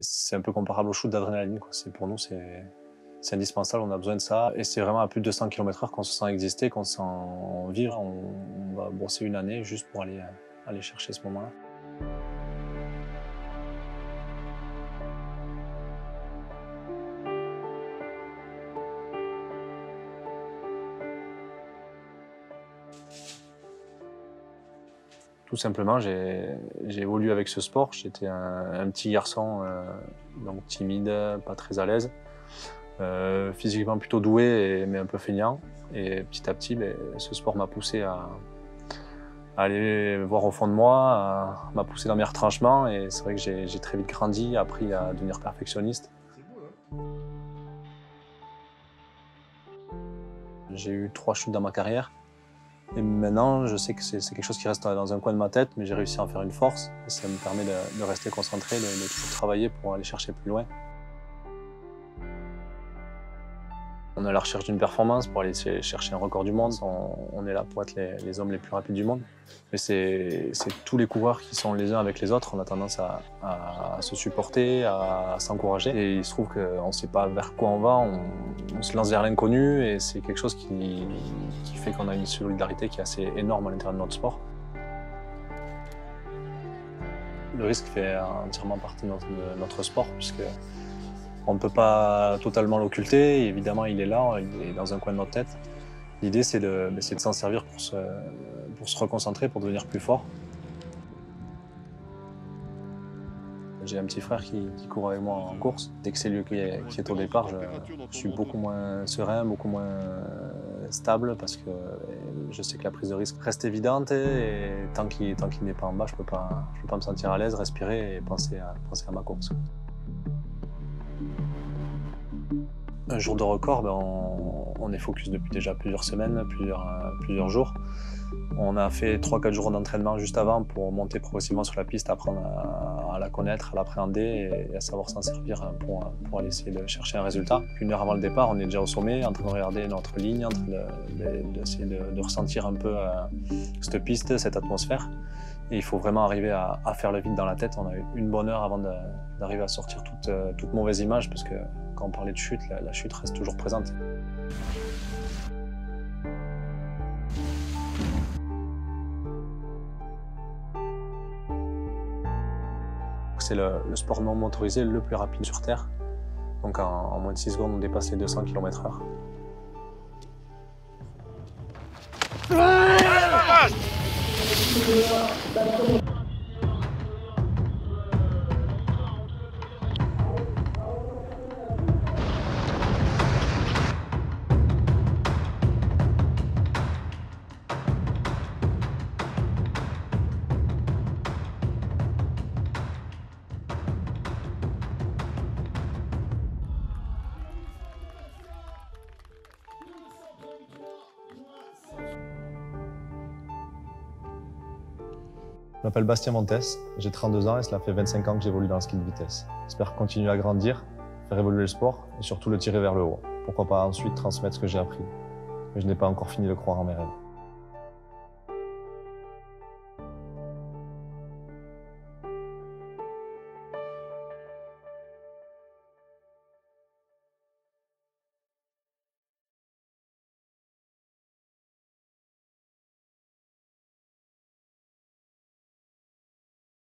C'est un peu comparable au shoot d'adrénaline, quoi. Pour nous, c'est indispensable, on a besoin de ça. Et c'est vraiment à plus de 200 km/h qu'on se sent exister, qu'on se sent vivre. On va bosser une année juste pour aller chercher ce moment-là. Tout simplement, j'ai évolué avec ce sport. J'étais un petit garçon, donc timide, pas très à l'aise, physiquement plutôt doué, mais un peu feignant. Et petit à petit, ce sport m'a poussé à aller voir au fond de moi, m'a poussé dans mes retranchements. Et c'est vrai que j'ai très vite grandi, appris à devenir perfectionniste. J'ai eu 3 shoots dans ma carrière. Et maintenant, je sais que c'est quelque chose qui reste dans un coin de ma tête, mais j'ai réussi à en faire une force. Et ça me permet de rester concentré, de toujours travailler pour aller chercher plus loin. On est à la recherche d'une performance pour aller chercher un record du monde. On est là pour être les hommes les plus rapides du monde. Mais c'est tous les coureurs qui sont les uns avec les autres. On a tendance à se supporter, à s'encourager. Et il se trouve qu'on ne sait pas vers quoi on va. On se lance vers l'inconnu et c'est quelque chose qui fait qu'on a une solidarité qui est assez énorme à l'intérieur de notre sport. Le risque fait entièrement partie de notre sport puisque on ne peut pas totalement l'occulter. Évidemment, il est là, il est dans un coin de notre tête. L'idée, c'est de s'en servir pour se reconcentrer, pour devenir plus fort. J'ai un petit frère qui court avec moi en course. Dès que c'est lui qui est au départ, je suis beaucoup moins serein, beaucoup moins stable parce que je sais que la prise de risque reste évidente et tant qu'il n'est pas en bas, je peux pas me sentir à l'aise, respirer et penser à ma course. Un jour de record, on est focus depuis déjà plusieurs semaines, plusieurs jours. On a fait 3-4 jours d'entraînement juste avant pour monter progressivement sur la piste, apprendre à la connaître, à l'appréhender et à savoir s'en servir pour aller essayer de chercher un résultat. Une heure avant le départ, on est déjà au sommet, en train de regarder notre ligne, en train d'essayer de ressentir un peu cette piste, cette atmosphère. Et il faut vraiment arriver à faire le vide dans la tête. On a eu une bonne heure avant d'arriver à sortir toute mauvaise image parce que quand on parlait de chute, la chute reste toujours présente. C'est le sport non motorisé le plus rapide sur Terre. Donc en moins de 6 secondes, on dépasse les 200 km/h. Je m'appelle Bastien Montes, j'ai 32 ans et cela fait 25 ans que j'évolue dans le ski de vitesse. J'espère continuer à grandir, faire évoluer le sport et surtout le tirer vers le haut. Pourquoi pas ensuite transmettre ce que j'ai appris. Mais je n'ai pas encore fini de croire en mes rêves.